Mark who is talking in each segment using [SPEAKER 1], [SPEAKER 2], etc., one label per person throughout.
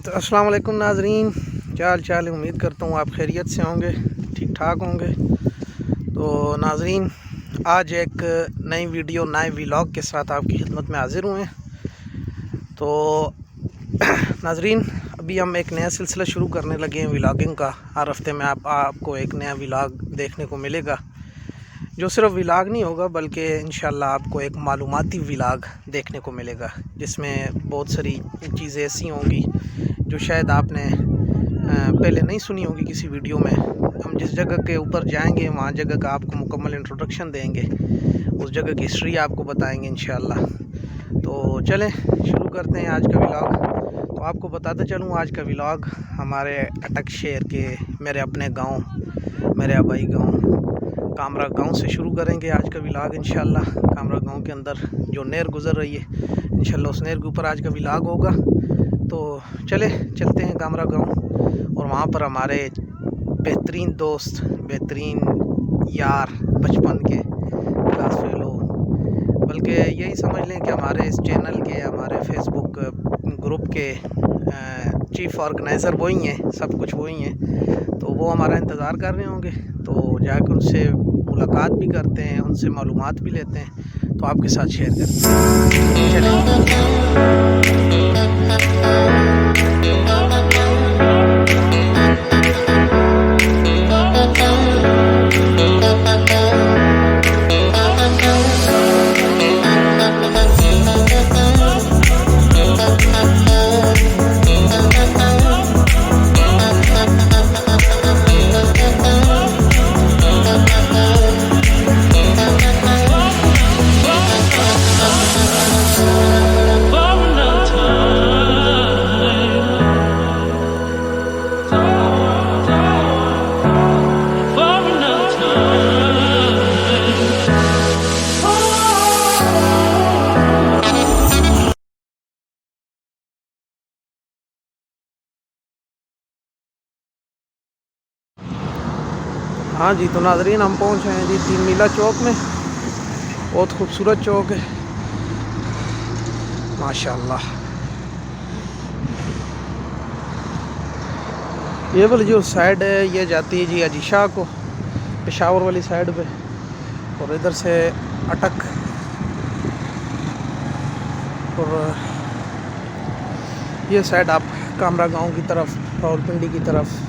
[SPEAKER 1] تو السلام علیکم ناظرین، کیا حال چال ہے؟ امید کرتا ہوں آپ خیریت سے ہوں گے، ٹھیک ٹھاک ہوں گے۔ تو ناظرین، آج ایک نئی ویڈیو نئے ولاگ کے ساتھ آپ کی خدمت میں حاضر ہوئے ہیں۔ تو ناظرین، ابھی ہم ایک نیا سلسلہ شروع کرنے لگے ہیں ولاگنگ کا۔ ہر ہفتے میں آپ کو ایک نیا ولاگ دیکھنے کو ملے گا، جو صرف ولاگ نہیں ہوگا بلکہ انشاءاللہ آپ کو ایک معلوماتی ولاگ دیکھنے کو ملے گا، جس میں بہت ساری چیزیں ایسی ہوں گی جو شاید آپ نے پہلے نہیں سنی ہوگی کسی ویڈیو میں۔ ہم جس جگہ کے اوپر جائیں گے وہاں جگہ کا آپ کو مکمل انٹروڈکشن دیں گے، اس جگہ کی ہسٹری آپ کو بتائیں گے انشاءاللہ۔ تو چلیں شروع کرتے ہیں آج کا ولاگ۔ تو آپ کو بتاتا چلوں، آج کا ولاگ ہمارے اٹک شہر کے میرے اپنے گاؤں، میرے آبائی گاؤں کامرا گاؤں سے شروع کریں گے آج کا ولاگ انشاءاللہ۔ کامرا گاؤں کے اندر جو نہر گزر رہی ہے انشاءاللہ اس نہر کے اوپر آج کا ولاگ ہوگا۔ تو چلتے ہیں کامرا گاؤں، اور وہاں پر ہمارے بہترین دوست، بہترین یار، بچپن کے کلاس فیلو، بلکہ یہی سمجھ لیں کہ ہمارے اس چینل کے، ہمارے فیس بک گروپ کے چیف آرگنائزر وہی ہیں، سب کچھ وہی ہیں۔ تو وہ ہمارا انتظار کر رہے ہوں گے، تو جا کے ان سے ملاقات بھی کرتے ہیں، ان سے معلومات بھی لیتے ہیں، تو آپ کے ساتھ شیئر کرتے ہیں۔ چلیں۔ ہاں جی، تو ناظرین ہم پہنچ رہے ہیں جی 3 میلہ چوک میں۔ بہت خوبصورت چوک ہے ماشاءاللہ۔ یہ والی جو سائڈ ہے یہ جاتی ہے جی حاجی شاہ کو، پشاور والی سائڈ پہ، اور ادھر سے اٹک، اور یہ سائڈ آپ کامرا گاؤں کی طرف، راولپنڈی کی طرف،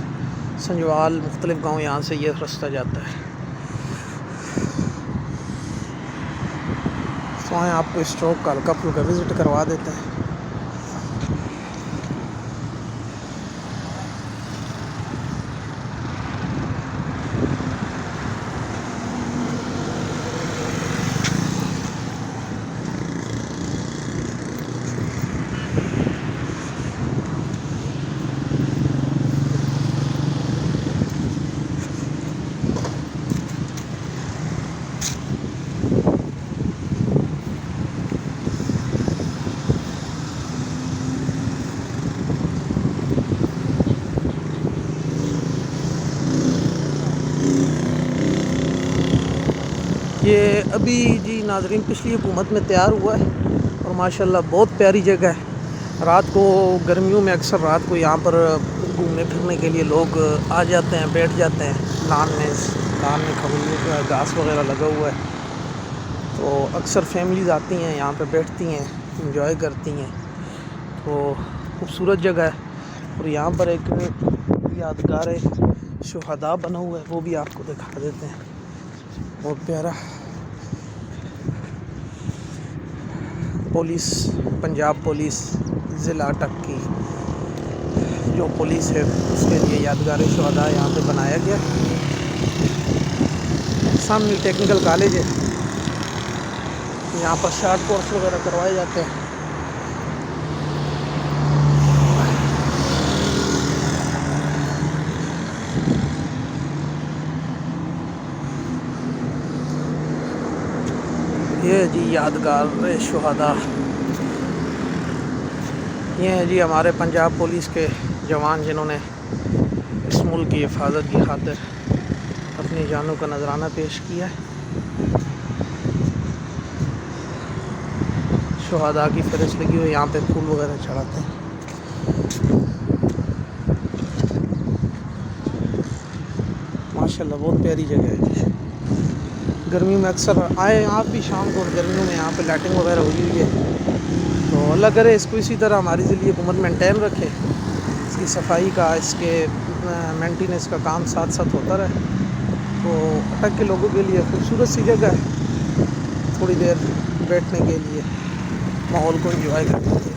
[SPEAKER 1] سنجوال، مختلف گاؤں، یہاں سے یہ رستہ جاتا ہے۔ تو آئیں آپ کو اس چوک کا ہلکا پھلکا وزٹ کروا دیتے ہیں۔ یہ ابھی جی ناظرین پچھلی حکومت میں تیار ہوا ہے، اور ماشاءاللہ بہت پیاری جگہ ہے۔ رات کو گرمیوں میں اکثر رات کو یہاں پر گھومنے پھرنے کے لیے لوگ آ جاتے ہیں، بیٹھ جاتے ہیں لان میں گھاس وغیرہ لگا ہوا ہے، تو اکثر فیملیز آتی ہیں یہاں پہ، بیٹھتی ہیں، انجوائے کرتی ہیں۔ تو خوبصورت جگہ ہے، اور یہاں پر ایک یادگار شہداء بنا ہوا ہے، وہ بھی آپ کو دکھا دیتے ہیں، بہت پیارا۔ پولیس، پنجاب پولیس ضلع اٹک کی جو پولیس ہے اس کے لیے یادگار شہداء یہاں پہ بنایا گیا۔ سامنے ٹیکنیکل کالج ہے، یہاں پر شارٹ کورس وغیرہ کروائے جاتے ہیں۔ یہ جی یادگار شہداء، یہ ہیں جی ہمارے پنجاب پولیس کے جوان جنہوں نے اس ملک کی حفاظت کی خاطر اپنی جانوں کا نذرانہ پیش کیا ہے۔ شہداء کی فہرست لگی ہوئی، یہاں پہ پھول وغیرہ چڑھاتے ہیں۔ ماشاءاللہ بہت پیاری جگہ ہے جی. گرمی میں اکثر آئے آپ بھی شام کو, گرمیوں میں یہاں پہ لائٹنگ وغیرہ ہوئی ہوئی ہے. تو اللہ کرے اس کو اسی طرح ہماری ذریعے حکومت مینٹین رکھے, اس کی صفائی کا, اس کے مینٹیننس کا کام ساتھ ساتھ ہوتا رہے. تو اٹک کے لوگوں کے لیے خوبصورت سی جگہ ہے, تھوڑی دیر بیٹھنے کے لیے, ماحول کو انجوائے کرنے کے لیے.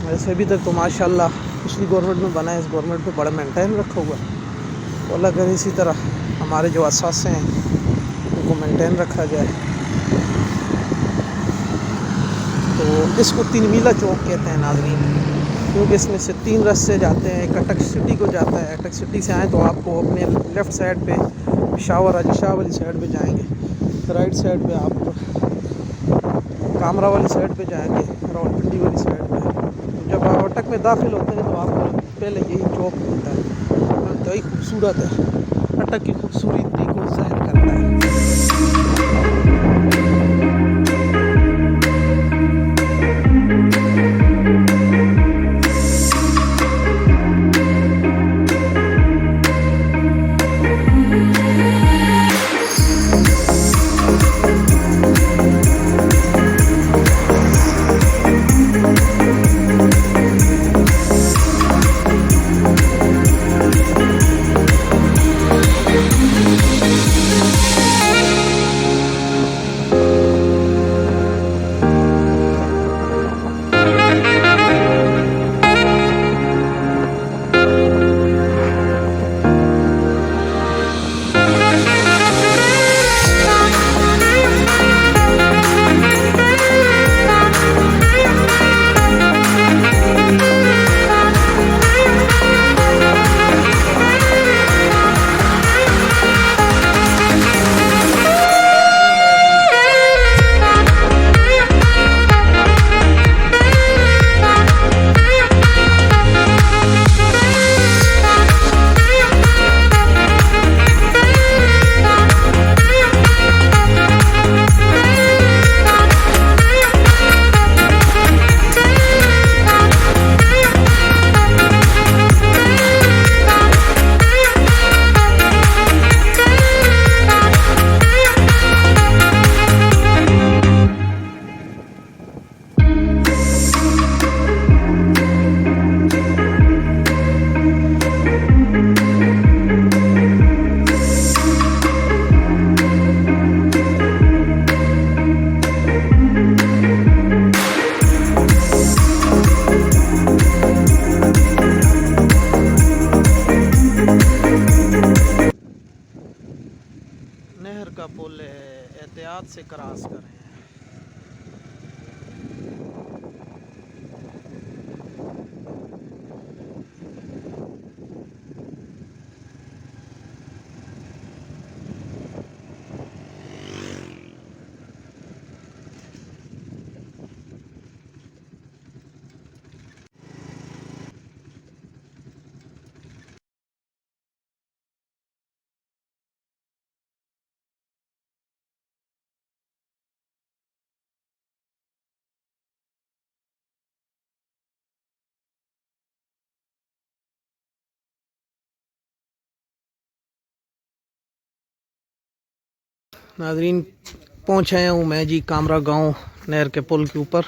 [SPEAKER 1] ویسے ابھی تک تو ماشاءاللہ پچھلی گورنمنٹ میں بنا ہے, اس گورنمنٹ میں بڑا مینٹین رکھا ہوا ہے. تو اللہ کرے اسی طرح ہمارے جو اثاثے ہیں ان کو مینٹین رکھا جائے. تو اس کو 3 میلہ چوک کہتے ہیں ناظرین, کیونکہ اس میں سے 3 راستے جاتے ہیں. ایک اٹک سٹی کو جاتا ہے, اٹک سٹی سے آئیں تو آپ کو اپنے لیفٹ سائڈ پہ پشاور راجی شاہ والی سائڈ پہ جائیں گے, رائٹ سائڈ پہ آپ کامرا والی سائڈ پہ جائیں گے, راولپنڈی والی سائڈ پہ. جب آپ اٹک میں داخل ہوتے ہیں تو آپ کو پہلے یہی چوک ملتا ہے, انتہائی خوبصورت ہے, اٹک کی خوبصورتی کو ظاہر کرتا ہے. نہر کا پل ہے, احتیاط سے کراس کریں. ناظرین پہنچ آیا ہوں میں جی کامرا گاؤں نہر کے پل کے اوپر.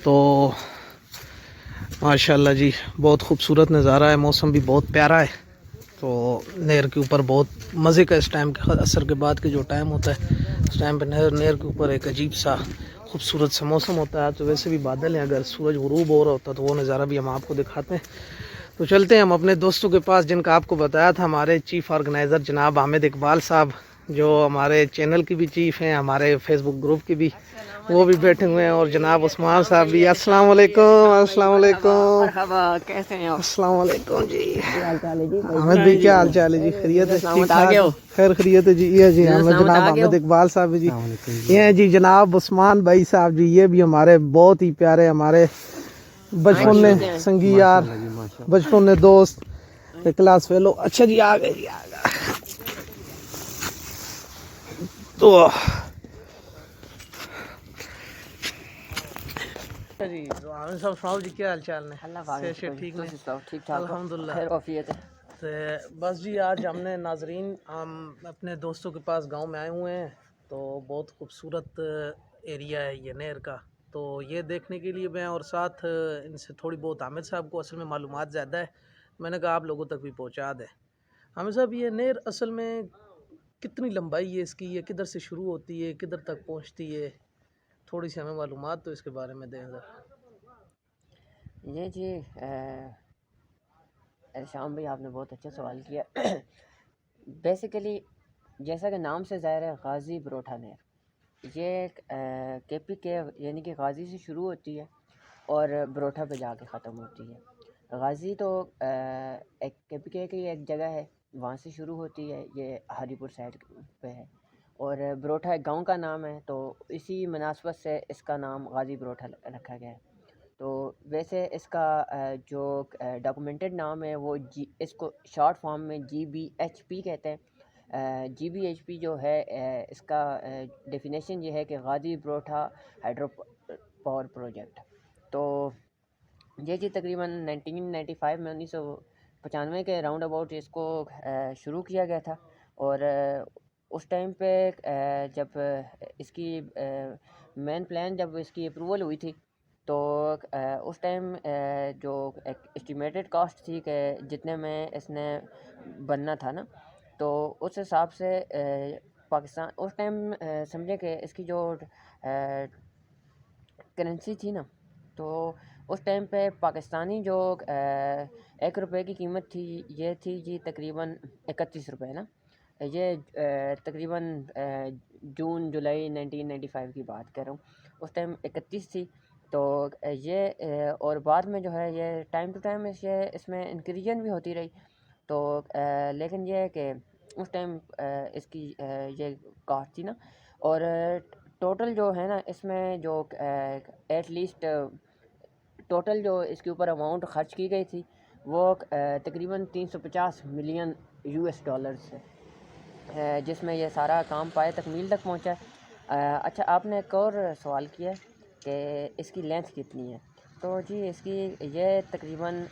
[SPEAKER 1] تو ماشاءاللہ جی بہت خوبصورت نظارہ ہے, موسم بھی بہت پیارا ہے. تو نہر کے اوپر بہت مزے کا اس ٹائم کے عصر کے بعد کے جو ٹائم ہوتا ہے اس ٹائم پہ نہر کے اوپر ایک عجیب سا خوبصورت سا موسم ہوتا ہے. تو ویسے بھی بادل ہیں, اگر سورج غروب ہو رہا ہوتا تو وہ نظارہ بھی ہم آپ کو دکھاتے ہیں. تو چلتے ہیں ہم اپنے دوستوں کے پاس جن کا آپ کو بتایا تھا, ہمارے چیف آرگنائزر جناب حامد اقبال صاحب, جو ہمارے چینل کی بھی چیف ہیں, ہمارے فیس بک گروپ کی بھی, وہ بھی بیٹھے ہوئے ہیں, اور جناب عثمان صاحب بھی. السلام علیکم. السلام علیکم.
[SPEAKER 2] مرحبا, کیسے ہیں آپ؟
[SPEAKER 1] السلام علیکم جی.
[SPEAKER 2] کیا حال چال ہے جی؟
[SPEAKER 1] حامد بھائی کیا حال چال ہے جی؟ خیریت ہے؟ ٹھیک ٹھاک, خیر خیریت ہے جی. یہ جی جناب حامد اقبال صاحب جی. یہ جی جناب عثمان بھائی صاحب جی, یہ بھی ہمارے بہت ہی پیارے, ہمارے بچپن میں سنگی یار, بچپن میں دوست, کلاس فیلو. اچھا جی آ گئے جی, آ گئے. تو جی عامر صاحب سناؤ جی, کیا حال چال ہے؟
[SPEAKER 2] اللہ
[SPEAKER 1] ٹھیک ہے,
[SPEAKER 2] ٹھیک ٹھاک,
[SPEAKER 1] الحمدللہ.
[SPEAKER 2] خیر وفیت ہے.
[SPEAKER 1] تو بس جی آج ہم نے ناظرین ہم اپنے دوستوں کے پاس گاؤں میں آئے ہوئے ہیں، تو بہت خوبصورت ایریا ہے یہ نہر کا، تو یہ دیکھنے کے لیے میں اور ساتھ ان سے تھوڑی بہت حامد صاحب کو اصل میں معلومات زیادہ ہے، میں نے کہا آپ لوگوں تک بھی پہنچا دیں۔ حامد صاحب یہ نہر اصل میں کتنی لمبائی ہے اس کی، یہ کدھر سے شروع ہوتی ہے کدھر تک پہنچتی ہے، تھوڑی سی ہمیں معلومات تو اس کے بارے میں دیں ذرا۔
[SPEAKER 2] یہ جی شام بھائی آپ نے بہت اچھا سوال کیا۔ بیسیکلی جیسا کہ نام سے ظاہر ہے غازی بروٹا نہر، یہ کے پی کے یعنی کہ غازی سے شروع ہوتی ہے اور بروٹا پہ جا کے ختم ہوتی ہے۔ غازی تو ایک کے پی کے کی ایک جگہ ہے، وہاں سے شروع ہوتی ہے، یہ ہری پور سائڈ پہ ہے، اور بروٹا ایک گاؤں کا نام ہے، تو اسی مناسبت سے اس کا نام غازی بروٹا رکھا گیا ہے۔ تو ویسے اس کا جو ڈاکومنٹڈ نام ہے وہ اس کو شارٹ فارم میں GBHP کہتے ہیں۔ GBHP جو ہے اس کا ڈیفینیشن یہ ہے کہ غازی بروٹا ہائیڈرو پاور پروجیکٹ۔ تو یہ جی تقریباً 1995 میں 1995 کے راؤنڈ اباؤٹ اس کو شروع کیا گیا تھا، اور اس ٹائم پہ جب اس کی مین پلان جب اس کی اپروول ہوئی تھی، تو اس ٹائم جو ایک اسٹیمیٹڈ کاسٹ تھی کہ جتنے میں اس نے بننا تھا نا، تو اس حساب سے پاکستان اس ٹائم سمجھے کہ اس کی جو کرنسی تھی نا، تو اس ٹائم پہ پاکستانی جو 1 روپے کی قیمت تھی یہ تھی جی تقریباً 31 روپے نا، یہ تقریباً جون جولائی 1995 کی بات کر رہا ہوں، اس ٹائم 31 تھی۔ تو یہ اور بعد میں جو ہے یہ ٹائم ٹو ٹائم اس میں انکریجن بھی ہوتی رہی، تو لیکن یہ ہے کہ اس ٹائم اس کی یہ کاسٹ تھی نا، اور ٹوٹل جو ہے نا اس میں جو ایٹ لیسٹ ٹوٹل جو اس کے اوپر اماؤنٹ خرچ کی گئی تھی وہ تقریباً 350 ملین US ڈالرز ہے، جس میں یہ سارا کام پائے تکمیل تک پہنچا ہے۔ اچھا آپ نے ایک اور سوال کیا کہ اس کی لینتھ کتنی ہے، تو جی اس کی یہ تقریباً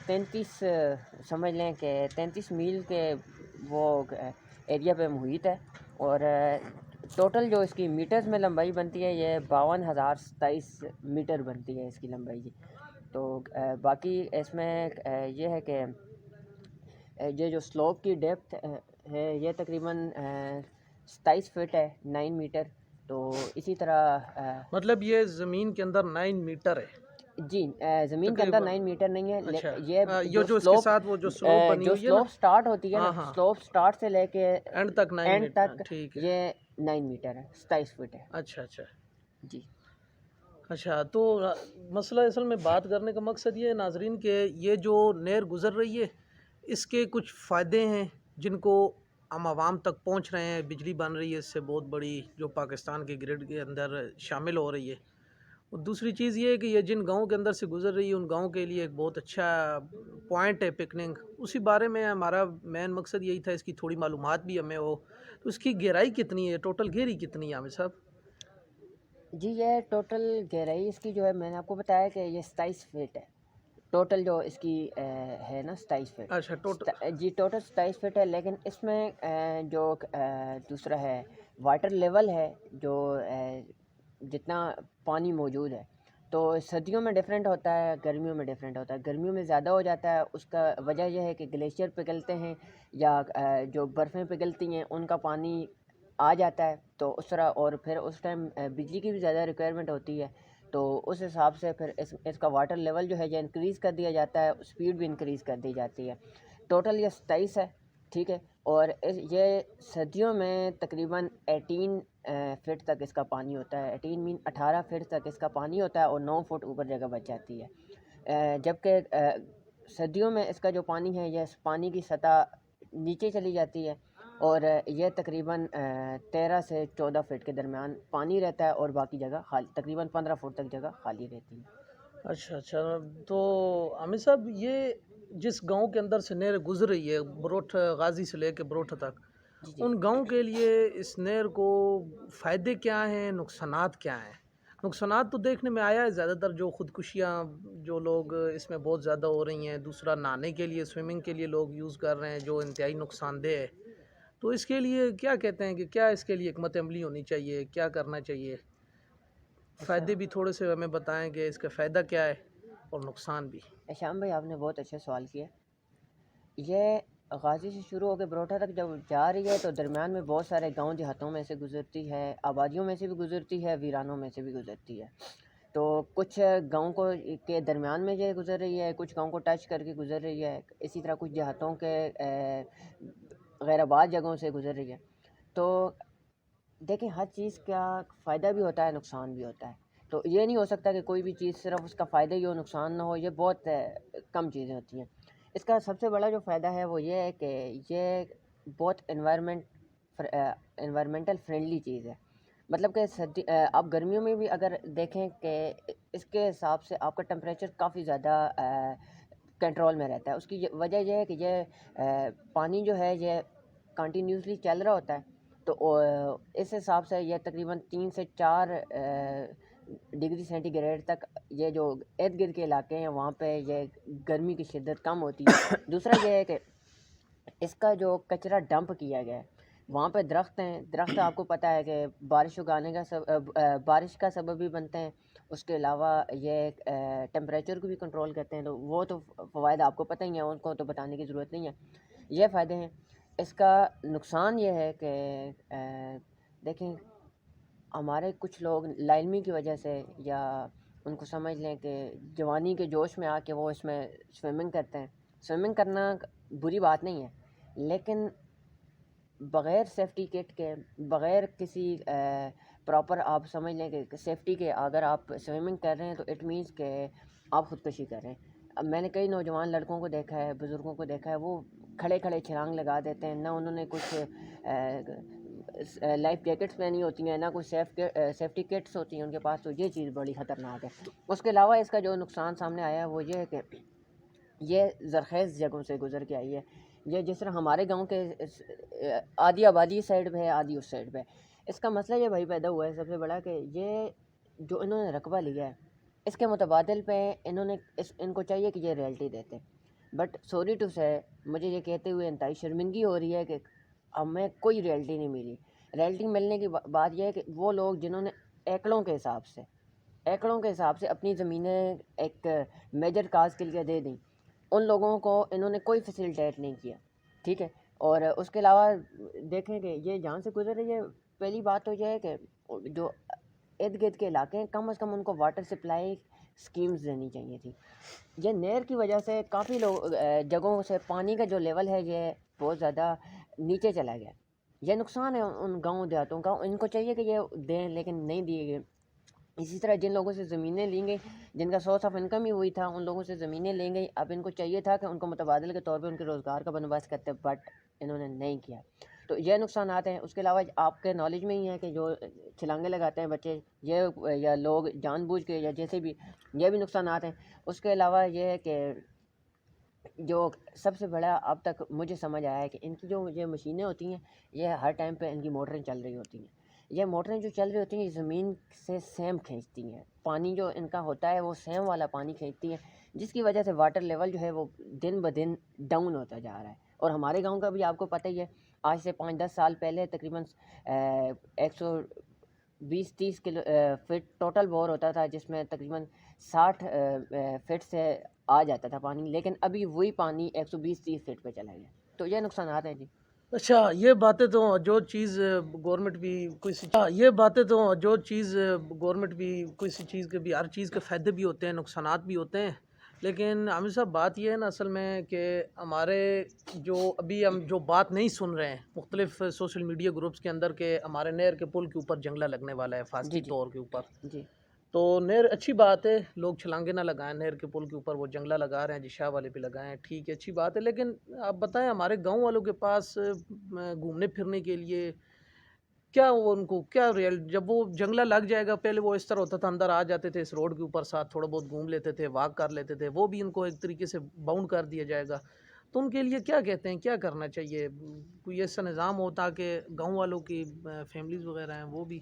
[SPEAKER 2] 33 سمجھ لیں کہ 33 میل کے وہ ایریا پہ محیط ہے، اور ٹوٹل جو اس کی میٹرز میں لمبائی بنتی ہے یہ 52,027 میٹر بنتی ہے اس کی لمبائی جی۔ تو باقی اس میں یہ ہے کہ یہ جو سلوپ کی ڈیپتھ ہے یہ تقریباً 27 فٹ ہے، 9 میٹر۔ تو اسی طرح
[SPEAKER 1] مطلب یہ زمین کے اندر 9 میٹر ہے
[SPEAKER 2] جی، زمین کے اندر 9 میٹر نہیں ہے،
[SPEAKER 1] اچھا،
[SPEAKER 2] یہ
[SPEAKER 1] جو اس کے ساتھ وہ جو سلوپ بنی
[SPEAKER 2] جو
[SPEAKER 1] ہوئی ہے نا،
[SPEAKER 2] سلوپ سٹارٹ ہوتی ہے نا،
[SPEAKER 1] ہاں
[SPEAKER 2] سلوپ سٹارٹ سے لے کے
[SPEAKER 1] اینڈ تک 9
[SPEAKER 2] اینڈ
[SPEAKER 1] میٹر،
[SPEAKER 2] تک
[SPEAKER 1] ٹھیک ہے،
[SPEAKER 2] یہ 9 میٹر ہے، 27 فٹ ہے
[SPEAKER 1] اچھا اچھا
[SPEAKER 2] جی۔
[SPEAKER 1] اچھا۔ تو مسئلہ اصل میں بات کرنے کا مقصد یہ ہے ناظرین کہ یہ جو نہر گزر رہی ہے اس کے کچھ فائدے ہیں جن کو ہم عوام تک پہنچ رہے ہیں، بجلی بن رہی ہے اس سے بہت بڑی جو پاکستان کے گرڈ کے اندر شامل ہو رہی ہے، اور دوسری چیز یہ ہے کہ یہ جن گاؤں کے اندر سے گزر رہی ہے ان گاؤں کے لیے ایک بہت اچھا پوائنٹ ہے پکننگ، اسی بارے میں ہمارا مین مقصد یہی تھا، اس کی تھوڑی معلومات بھی ہمیں ہو۔ تو اس کی گہرائی کتنی ہے، ٹوٹل گہری کتنی ہے عامر صاحب؟
[SPEAKER 2] جی یہ ٹوٹل گہرائی اس کی جو ہے میں نے آپ کو بتایا کہ یہ 27 فٹ ہے، ٹوٹل جو اس کی ہے نا 27 فٹ،
[SPEAKER 1] اچھا ٹوٹل
[SPEAKER 2] جی ٹوٹل 27 فٹ ہے، لیکن اس میں جو دوسرا ہے واٹر لیول ہے، جو جتنا پانی موجود ہے، تو سردیوں میں ڈیفرنٹ ہوتا ہے، گرمیوں میں ڈیفرنٹ ہوتا ہے، گرمیوں میں زیادہ ہو جاتا ہے، اس کا وجہ یہ ہے کہ گلیشیئر پگھلتے ہیں یا جو برفیں پگھلتی ہیں ان کا پانی آ جاتا ہے، تو اس طرح، اور پھر اس ٹائم بجلی کی بھی زیادہ ریکوائرمنٹ ہوتی ہے، تو اس حساب سے پھر اس کا واٹر لیول جو ہے یہ انکریز کر دیا جاتا ہے، اسپیڈ بھی انکریز کر دی جاتی ہے۔ ٹوٹل یہ 27 ہے، ٹھیک ہے، اور یہ سردیوں میں تقریباً 18 فٹ تک اس کا پانی ہوتا ہے، 18 مین 18 فٹ تک اس کا پانی ہوتا ہے، اور 9 فٹ اوپر جگہ بچ جاتی ہے، جبکہ سردیوں میں اس کا جو پانی ہے یہ پانی کی سطح نیچے چلی جاتی ہے، اور یہ تقریباً 13 سے 14 فٹ کے درمیان پانی رہتا ہے، اور باقی جگہ خالی، تقریباً 15 فٹ تک جگہ خالی رہتی ہے۔
[SPEAKER 1] اچھا اچھا۔ تو عامر صاحب یہ جس گاؤں کے اندر سے نہر گزر رہی ہے بروٹھ غازی سے لے کے بروٹھ تک،
[SPEAKER 2] جی جی
[SPEAKER 1] ان گاؤں کے لیے اس نہر کو فائدے کیا ہیں، نقصانات کیا ہیں؟ نقصانات تو دیکھنے میں آیا ہے زیادہ تر جو خودکشیاں جو لوگ اس میں بہت زیادہ ہو رہی ہیں، دوسرا نہانے کے لیے سوئمنگ کے لیے لوگ یوز کر رہے ہیں جو انتہائی نقصان دہ ہے. تو اس کے لیے کیا کہتے ہیں کہ کیا اس کے لیے حکمت عملی ہونی چاہیے، کیا کرنا چاہیے؟ فائدے بھی تھوڑے سے ہمیں بتائیں کہ اس کا فائدہ کیا ہے اور نقصان بھی.
[SPEAKER 2] شام بھائی آپ نے بہت اچھا سوال کیا. یہ غازی سے شروع ہو کے بروٹا تک جب جا رہی ہے تو درمیان میں بہت سارے گاؤں دیہاتوں میں سے گزرتی ہے، آبادیوں میں سے بھی گزرتی ہے، ویرانوں میں سے بھی گزرتی ہے. تو کچھ گاؤں کو کے درمیان میں یہ گزر رہی ہے، کچھ گاؤں کو ٹچ کر کے گزر رہی ہے، اسی طرح کچھ دیہاتوں کے غیر آباد جگہوں سے گزر رہی ہے. تو دیکھیں ہر چیز کا فائدہ بھی ہوتا ہے، نقصان بھی ہوتا ہے. تو یہ نہیں ہو سکتا کہ کوئی بھی چیز صرف اس کا فائدہ ہی ہو نقصان نہ ہو، یہ بہت کم چیزیں ہوتی ہیں. اس کا سب سے بڑا جو فائدہ ہے وہ یہ ہے کہ یہ بہت انوائرمنٹل فرینڈلی چیز ہے. مطلب کہ آپ گرمیوں میں بھی اگر دیکھیں کہ اس کے حساب سے آپ کا ٹمپریچر کافی زیادہ کنٹرول میں رہتا ہے. اس کی وجہ یہ ہے کہ یہ پانی جو ہے یہ کنٹینیوسلی چل رہا ہوتا ہے. تو اس حساب سے یہ تقریباً 3 سے 4 ڈگری سینٹی گریڈ تک یہ جو ارد گرد کے علاقے ہیں وہاں پہ یہ گرمی کی شدت کم ہوتی ہے. دوسرا یہ ہے کہ اس کا جو کچرا ڈمپ کیا گیا ہے وہاں پہ درخت ہیں، درخت آپ کو پتہ ہے کہ بارش اگانے کا بارش کا سبب بھی بنتے ہیں. اس کے علاوہ یہ ٹمپریچر کو بھی کنٹرول کرتے ہیں. تو وہ تو فوائد آپ کو پتہ ہی ہیں، ان کو تو بتانے کی ضرورت نہیں ہے. یہ فائدے ہیں. اس کا نقصان یہ ہے کہ دیکھیں ہمارے کچھ لوگ لاعلمی کی وجہ سے یا ان کو سمجھ لیں کہ جوانی کے جوش میں آ کے وہ اس میں سوئمنگ کرتے ہیں. سوئمنگ کرنا بری بات نہیں ہے، لیکن بغیر سیفٹی کٹ کے، بغیر کسی پراپر آپ سمجھ لیں کہ سیفٹی کے اگر آپ سوئمنگ کر رہے ہیں تو اٹ مینس کہ آپ خودکشی کر رہے ہیں. اب میں نے کئی نوجوان لڑکوں کو دیکھا ہے، بزرگوں کو دیکھا ہے، وہ کھڑے کھڑے چھلانگ لگا دیتے ہیں. نہ انہوں نے کچھ لائف جیکٹس پہنی ہوتی ہیں، نہ کچھ سیفٹی کٹس ہوتی ہیں ان کے پاس. تو یہ چیز بڑی خطرناک ہے. اس کے علاوہ اس کا جو نقصان سامنے آیا ہے وہ یہ ہے کہ یہ زرخیز جگہوں سے گزر کے آئی ہے. یہ جس طرح ہمارے گاؤں کے آدھی آبادی سائڈ پہ ہے، آدھی اس سائڈ پہ. اس کا مسئلہ یہ بھائی پیدا ہوا ہے سب سے بڑا کہ یہ جو انہوں نے رقبہ لیا ہے اس کے متبادل پہ ان کو چاہیے کہ یہ ریئلٹی دیتے. بٹ سوری ٹو سے مجھے یہ کہتے ہوئے انتہائی شرمندگی ہو رہی ہے کہ ہمیں کوئی ریئلٹی نہیں ملی. ریئلٹی ملنے کی بات یہ ہے کہ وہ لوگ جنہوں نے ایکڑوں کے حساب سے اپنی زمینیں ایک میجر کاز کے لیے دے دیں، ان لوگوں کو انہوں نے کوئی فیسیلیٹیٹ نہیں کیا. ٹھیک ہے. اور اس کے علاوہ دیکھیں کہ یہ جہاں سے گزر رہی ہے، پہلی بات تو یہ ہے کہ جو ارد گرد کے علاقے ہیں کم از کم ان کو واٹر سپلائی سکیمز دینی چاہیے تھی. یہ نہر کی وجہ سے کافی جگہوں سے پانی کا جو لیول ہے یہ بہت زیادہ نیچے چلا گیا. یہ نقصان ہے ان گاؤں دیہاتوں کا. ان کو چاہیے کہ یہ دیں لیکن نہیں دیے گئے. اسی طرح جن لوگوں سے زمینیں لیں گئی، جن کا سورس آف انکم ہی ہوئی تھا، ان لوگوں سے زمینیں لیں گئی. اب ان کو چاہیے تھا کہ ان کو متبادل کے طور پہ ان کے روزگار کا بندوبست کرتے، بٹ انہوں نے نہیں کیا. تو یہ نقصانات ہیں. اس کے علاوہ آپ کے نالج میں ہی ہے کہ جو چھلانگیں لگاتے ہیں بچے یہ یا لوگ جان بوجھ کے یا جیسے بھی، یہ بھی نقصانات ہیں. اس کے علاوہ یہ ہے کہ جو سب سے بڑا اب تک مجھے سمجھ آیا ہے کہ ان کی جو یہ مشینیں ہوتی ہیں یہ ہر ٹائم پہ ان کی موٹریں چل رہی ہوتی ہیں. یہ موٹریں جو چل رہی ہوتی ہیں یہ زمین سے سیم کھینچتی ہیں. پانی جو ان کا ہوتا ہے وہ سیم والا پانی کھینچتی ہیں، جس کی وجہ سے واٹر لیول جو ہے وہ دن بدن ڈاؤن ہوتا جا رہا ہے. اور ہمارے گاؤں کا بھی آپ کو پتہ ہی ہے، آج سے 5-10 سال پہلے تقریباً 120-30 فٹ ٹوٹل بور ہوتا تھا، جس میں تقریباً 60 فٹ سے آ جاتا تھا پانی، لیکن ابھی وہی پانی 120-30 فٹ پہ چلا گیا. تو یہ نقصانات ہیں جی.
[SPEAKER 1] اچھا یہ باتیں تو جو چیز گورنمنٹ بھی کوئی سی چیز کے بھی ہر چیز کے فائدے بھی ہوتے ہیں، نقصانات بھی ہوتے ہیں. لیکن عامر صاحب بات یہ ہے نا اصل میں کہ ہمارے ابھی ہم جو بات نہیں سن رہے ہیں مختلف سوشل میڈیا گروپس کے اندر کہ ہمارے نہر کے پل کے اوپر جنگلہ لگنے والا ہے حفاظتی طور کے اوپر.
[SPEAKER 2] جی
[SPEAKER 1] تو نہر اچھی بات ہے، لوگ چھلانگے نہ لگائیں، نہر کے پل کے اوپر وہ جنگلہ لگا رہے ہیں جی، شاہ والے پہ لگائیں، ٹھیک ہے اچھی بات ہے. لیکن آپ بتائیں ہمارے گاؤں والوں کے پاس گھومنے پھرنے کے لیے کیا ان کو کیا جب وہ جنگلہ لگ جائے گا، پہلے وہ اس طرح ہوتا تھا اندر آ جاتے تھے اس روڈ کے اوپر، ساتھ تھوڑا بہت گھوم لیتے تھے، واک کر لیتے تھے، وہ بھی ان کو ایک طریقے سے باؤنڈ کر دیا جائے گا. تو ان کے لیے کیا کہتے ہیں، کیا کرنا چاہیے؟ کوئی ایسا نظام ہو تاکہ گاؤں والوں کی فیملیز وغیرہ ہیں وہ بھی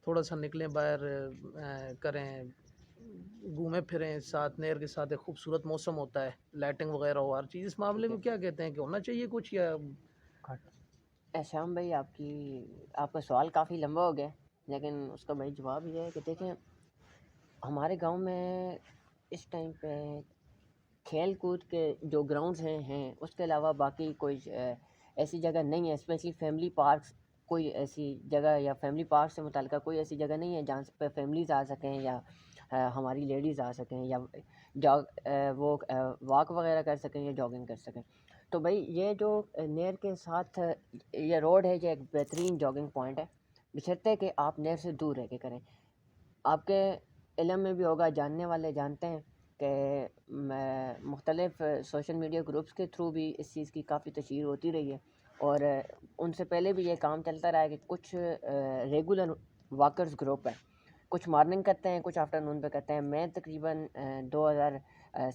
[SPEAKER 1] تھوڑا سا نکلیں باہر، کریں، گھومیں پھریں، ساتھ نہر کے ساتھ ایک خوبصورت موسم ہوتا ہے، لائٹنگ وغیرہ ہو ہر چیز، اس معاملے
[SPEAKER 2] ٹھیک ہے
[SPEAKER 1] میں کیا کہتے ہیں کہ ہونا چاہیے کچھ یا
[SPEAKER 2] شام بھائی، آپ کا سوال کافی لمبا ہو گیا، لیکن اس کا بھائی جواب یہ ہے کہ دیکھیں، ہمارے گاؤں میں اس ٹائم پہ کھیل کود کے جو گراؤنڈز ہیں اس کے علاوہ باقی کوئی ایسی جگہ نہیں ہے، اسپیشلی فیملی پارکس، کوئی ایسی جگہ یا فیملی پارک سے متعلقہ کوئی ایسی جگہ نہیں ہے جہاں پہ فیملیز آ سکیں یا ہماری لیڈیز آ سکیں یا وہ واک وغیرہ کر سکیں یا جاگنگ کر سکیں۔ تو بھائی یہ جو نہر کے ساتھ یہ روڈ ہے، یہ ایک بہترین جاگنگ پوائنٹ ہے، بشرطے کہ آپ نہر سے دور رہ کے کریں۔ آپ کے علم میں بھی ہوگا، جاننے والے جانتے ہیں کہ مختلف سوشل میڈیا گروپس کے تھرو بھی اس چیز کی کافی تشہیر ہوتی رہی ہے، اور ان سے پہلے بھی یہ کام چلتا رہا ہے کہ کچھ ریگولر واکرز گروپ ہے، کچھ مارننگ کرتے ہیں، کچھ آفٹر نون پہ کرتے ہیں۔ میں تقریباً 2000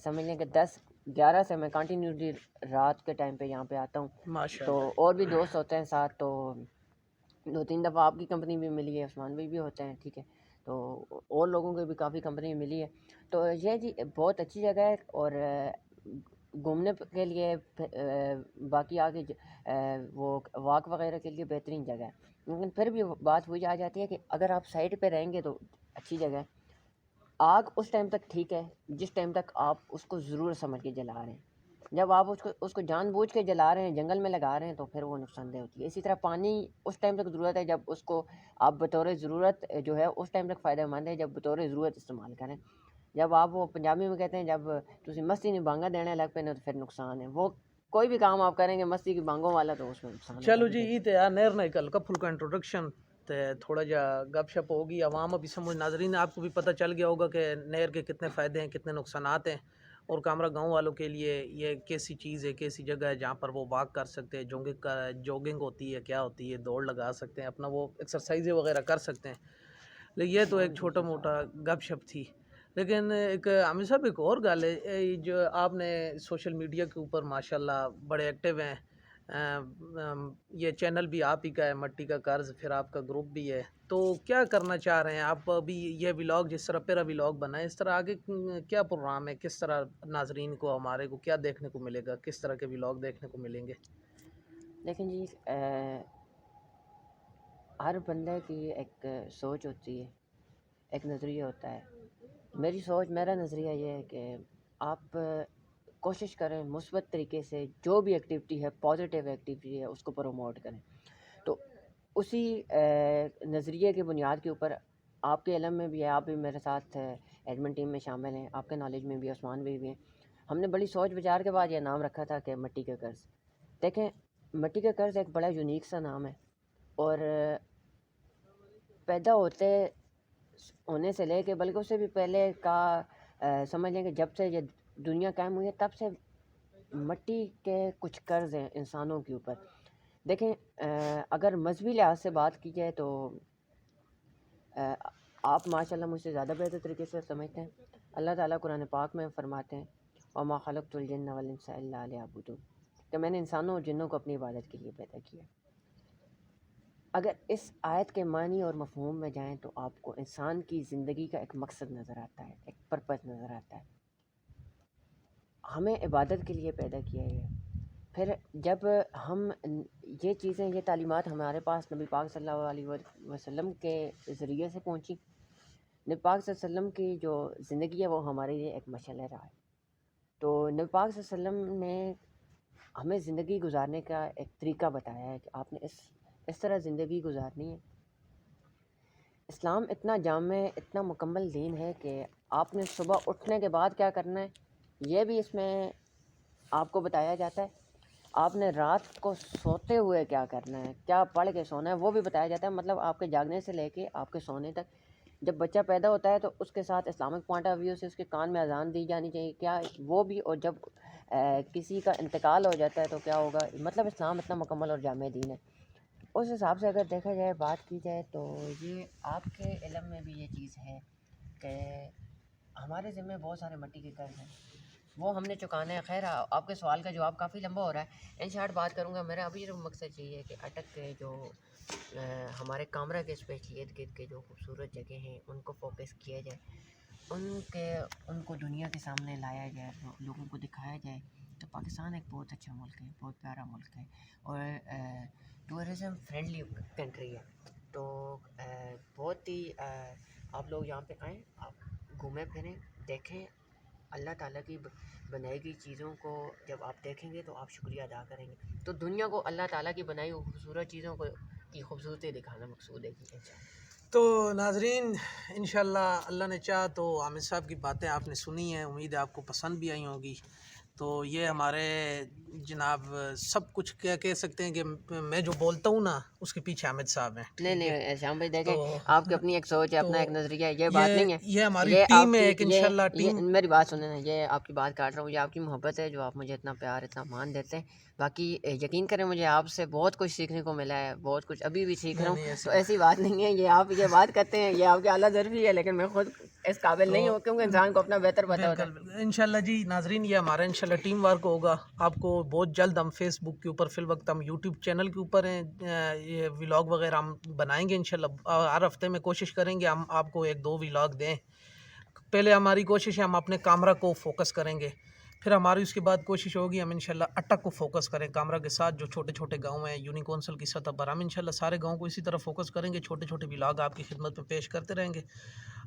[SPEAKER 2] سمجھ لیں کہ 10-11 سے میں کنٹینیوسلی رات کے ٹائم پہ یہاں پہ آتا ہوں،
[SPEAKER 1] ماشاء
[SPEAKER 2] تو
[SPEAKER 1] اللہ؟
[SPEAKER 2] اور بھی دوست ہوتے ہیں ساتھ، تو 2-3 دفعہ آپ کی کمپنی بھی ملی ہے، عثمان بھائی بھی ہوتے ہیں، ٹھیک ہے، تو اور لوگوں کو بھی کافی کمپنی ملی ہے۔ تو یہ جی بہت اچھی جگہ ہے، اور گھومنے کے لیے باقی آگے وہ واک وغیرہ کے لیے بہترین جگہ ہے، لیکن پھر بھی بات وہی آ جاتی ہے کہ اگر آپ سائڈ پہ رہیں گے تو اچھی جگہ ہے۔ آگ اس ٹائم تک ٹھیک ہے جس ٹائم تک آپ اس کو ضرورت سمجھ کے جلا رہے ہیں، جب آپ اس کو جان بوجھ کے جلا رہے ہیں، جنگل میں لگا رہے ہیں، تو پھر وہ نقصان دہ ہوتی ہے۔ اسی طرح پانی اس ٹائم تک ضرورت ہے جب اس کو آپ بطور ضرورت جو ہے اس ٹائم تک فائدہ مند ہے جب بطور ضرورت استعمال کریں۔ جب آپ وہ پنجابی میں کہتے ہیں جب تسی مستی نہیں بانگا دینے لگ پہ نا، تو پھر نقصان ہے۔ وہ کوئی بھی کام آپ کریں گے مستی کی بانگوں والا تو اس میں نقصان ہوگا،
[SPEAKER 1] چلو
[SPEAKER 2] ٹھیک
[SPEAKER 1] جی،
[SPEAKER 2] ہے۔
[SPEAKER 1] یہ تو یار نہر نہیں کل کپل کا انٹروڈکشن تے تھوڑا جا گپ شپ ہوگی، عوام ابھی سمجھ، ناظرین آپ کو بھی پتہ چل گیا ہوگا کہ نہر کے کتنے فائدے ہیں، کتنے نقصانات ہیں، اور کامرا گاؤں والوں کے لیے یہ کیسی چیز ہے، کیسی جگہ ہے جہاں پر وہ واک کر سکتے ہیں، جوگنگ ہوتی ہے، کیا ہوتی ہے، دوڑ لگا سکتے ہیں، اپنا وہ ایکسرسائزیں وغیرہ کر سکتے ہیں۔ لیکن یہ تو ایک چھوٹا موٹا گپ شپ تھی، لیکن ایک عامر صاحب ایک اور گل ہے، جو آپ نے سوشل میڈیا کے اوپر ماشاءاللہ بڑے ایکٹیو ہیں، یہ چینل بھی آپ ہی کا ہے، مٹی کا قرض، پھر آپ کا گروپ بھی ہے، تو کیا کرنا چاہ رہے ہیں آپ ابھی؟ یہ ولاگ جس طرح پہلا ولاگ بنا ہے، اس طرح آگے کیا پروگرام ہے، کس طرح ناظرین کو، ہمارے کو کیا دیکھنے کو ملے گا، کس طرح کے ولاگ دیکھنے کو ملیں گے؟
[SPEAKER 2] لیکن جی ہر بندے کی ایک سوچ ہوتی ہے، ایک نظریہ ہوتا ہے۔ میری سوچ، میرا نظریہ یہ ہے کہ آپ کوشش کریں مثبت طریقے سے جو بھی ایکٹیویٹی ہے، پازیٹیو ایکٹیویٹی ہے، اس کو پروموٹ کریں۔ تو اسی نظریے کی بنیاد کے اوپر آپ کے علم میں بھی ہے، آپ بھی میرے ساتھ ایڈمن ٹیم میں شامل ہیں، آپ کے نالج میں بھی عثمان بھی ہیں، ہم نے بڑی سوچ بچار کے بعد یہ نام رکھا تھا کہ مٹی کا قرض۔ دیکھیں، مٹی کا قرض ایک بڑا یونیک سا نام ہے، اور پیدا ہونے سے لے کے بلکہ اس سے بھی پہلے کا سمجھ لیں کہ جب سے یہ دنیا قائم ہوئی ہے تب سے مٹی کے کچھ قرض ہیں انسانوں کے اوپر۔ دیکھیں، اگر مذہبی لحاظ سے بات کی جائے تو آپ ماشاءاللہ مجھ سے زیادہ بہتر طریقے سے سمجھتے ہیں۔ اللہ تعالیٰ قرآن پاک میں فرماتے ہیں وَمَا خَلَقْتُ الْجِنَّ وَالْإِنسَ إِلَّا لِيَعْبُدُونِ، کہ میں نے انسانوں اور جنوں کو اپنی عبادت کے لیے پیدا کیا۔ اگر اس آیت کے معنی اور مفہوم میں جائیں تو آپ کو انسان کی زندگی کا ایک مقصد نظر آتا ہے، ایک پرپس نظر آتا ہے۔ ہمیں عبادت کے لیے پیدا کیا ہے۔ پھر جب ہم یہ چیزیں، یہ تعلیمات ہمارے پاس نبی پاک صلی اللہ علیہ وسلم کے ذریعے سے پہنچی، نبی پاک صلی اللہ علیہ وسلم کی جو زندگی ہے وہ ہمارے لیے ایک مشعل رہا ہے۔ تو نبی پاک صلی اللہ علیہ وسلم نے ہمیں زندگی گزارنے کا ایک طریقہ بتایا ہے کہ آپ نے اس طرح زندگی گزارنی ہے۔ اسلام اتنا جامع، اتنا مکمل دین ہے کہ آپ نے صبح اٹھنے کے بعد کیا کرنا ہے یہ بھی اس میں آپ کو بتایا جاتا ہے۔ آپ نے رات کو سوتے ہوئے کیا کرنا ہے، کیا پڑھ کے سونا ہے، وہ بھی بتایا جاتا ہے۔ مطلب آپ کے جاگنے سے لے کے آپ کے سونے تک۔ جب بچہ پیدا ہوتا ہے تو اس کے ساتھ اسلامک پوائنٹ آف ویو سے اس کے کان میں اذان دی جانی چاہیے، کیا وہ بھی، اور جب کسی کا انتقال ہو جاتا ہے تو کیا ہوگا۔ مطلب اسلام اتنا مکمل اور جامع دین ہے۔ اس حساب سے اگر دیکھا جائے، بات کی جائے، تو یہ آپ کے علم میں بھی یہ چیز ہے کہ ہمارے ذمہ بہت سارے مٹی کے قرض ہیں، وہ ہم نے چکانا ہے. خیر آپ کے سوال کا جواب کافی لمبا ہو رہا ہے، ان شارٹ بات کروں گا. میرا ابھی جو مقصد یہی ہے کہ اٹک کے جو ہمارے کامرا کے اسپیشلی ارد گرد کے جو خوبصورت جگہ ہیں ان کو فوکس کیا جائے، ان کو دنیا کے سامنے لایا جائے، لوگوں کو دکھایا جائے کہ پاکستان ایک بہت اچھا ملک ہے، بہت پیارا ملک ہے اور ٹورزم فرینڈلی کنٹری ہے. تو بہت ہی آپ لوگ یہاں پہ آئیں، آپ گھومیں پھریں، دیکھیں. اللہ تعالیٰ کی بنائی گئی چیزوں کو جب آپ دیکھیں گے تو آپ شکریہ ادا کریں گے. تو دنیا کو اللہ تعالیٰ کی بنائی ہوئی خوبصورت چیزوں کو کی خوبصورتی دکھانا مقصود ہے جی.
[SPEAKER 1] تو ناظرین انشاءاللہ اللہ نے چاہا تو عامر صاحب کی باتیں آپ نے سنی ہیں، امید ہے آپ کو پسند بھی آئی ہوں گی. تو یہ ہمارے جناب سب کچھ کیا کہہ سکتے ہیں کہ میں جو بولتا ہوں نا اس کے پیچھے حامد صاحب ہیں.
[SPEAKER 2] نہیں شام بھائی دیکھیں،
[SPEAKER 1] تو
[SPEAKER 2] آپ کی اپنی ایک سوچ ہے، اپنا ایک نظریہ ہے، یہ بات نہیں ہے.
[SPEAKER 1] یہ ہماری
[SPEAKER 2] یہ
[SPEAKER 1] ٹیم
[SPEAKER 2] آپ
[SPEAKER 1] ہے
[SPEAKER 2] کی
[SPEAKER 1] ایک انشاءاللہ ٹیم.
[SPEAKER 2] میری بات سنیں نا، یہ آپ کی بات کاٹ رہا ہوں، یہ آپ کی محبت ہے جو آپ مجھے اتنا پیار اتنا مان دیتے ہیں. باقی یقین کریں مجھے آپ سے بہت کچھ سیکھنے کو ملا ہے، بہت کچھ ابھی بھی سیکھ رہا ہوں. تو ایسی بات نہیں ہے، یہ آپ یہ بات کرتے ہیں یہ آپ کے اعلیٰ ظرفی ہے، لیکن میں خود اس قابل نہیں ہوں کیونکہ انسان کو اپنا بہتر پتہ ہوتا ہے.
[SPEAKER 1] انشاءاللہ جی ناظرین یہ ہمارا انشاءاللہ ٹیم ورک ہوگا. آپ کو بہت جلد ہم فیس بک کے اوپر، فی الوقت ہم یوٹیوب چینل کے اوپر ہیں، یہ ولاگ وغیرہ ہم بنائیں گے انشاءاللہ. ہر ہفتے میں کوشش کریں گے ہم آپ کو 1-2 ولاگ دیں. پہلے ہماری کوشش ہے ہم اپنے کامرا کو فوکس کریں گے، پھر ہماری اس کے بعد کوشش ہوگی ہم انشاءاللہ اٹک کو فوکس کریں. کامرا کے ساتھ جو چھوٹے چھوٹے گاؤں ہیں یونی کونسل کی سطح پر، ہم انشاءاللہ سارے گاؤں کو اسی طرح فوکس کریں گے. چھوٹے چھوٹے ولاگ آپ کی خدمت میں پیش کرتے رہیں گے.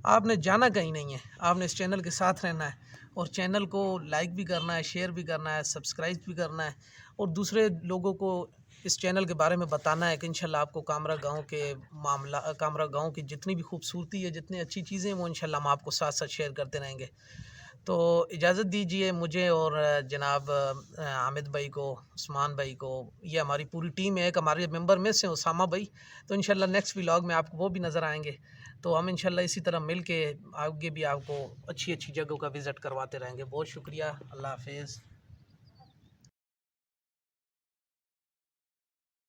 [SPEAKER 1] آپ نے جانا کہیں نہیں ہے، آپ نے اس چینل کے ساتھ رہنا ہے اور چینل کو لائک بھی کرنا ہے، شیئر بھی کرنا ہے، سبسکرائب بھی کرنا ہے اور دوسرے لوگوں کو اس چینل کے بارے میں بتانا ہے کہ انشاءاللہ آپ کو کامرا گاؤں کے کامرا گاؤں کی جتنی بھی خوبصورتی ہے، جتنی اچھی چیزیں ہیں وہ انشاءاللہ ہم آپ کو ساتھ ساتھ شیئر کرتے رہیں گے. تو اجازت دیجئے مجھے اور جناب حامد بھائی کو، عثمان بھائی کو، یہ ہماری پوری ٹیم ہے. ایک ہمارے ممبر میں سے اسامہ بھائی، تو انشاءاللہ نیکسٹ ولاگ میں آپ کو وہ بھی نظر آئیں گے. تو ہم انشاءاللہ اسی طرح مل کے آگے بھی آپ کو اچھی اچھی جگہوں کا وزٹ کرواتے رہیں گے. بہت شکریہ، اللہ حافظ.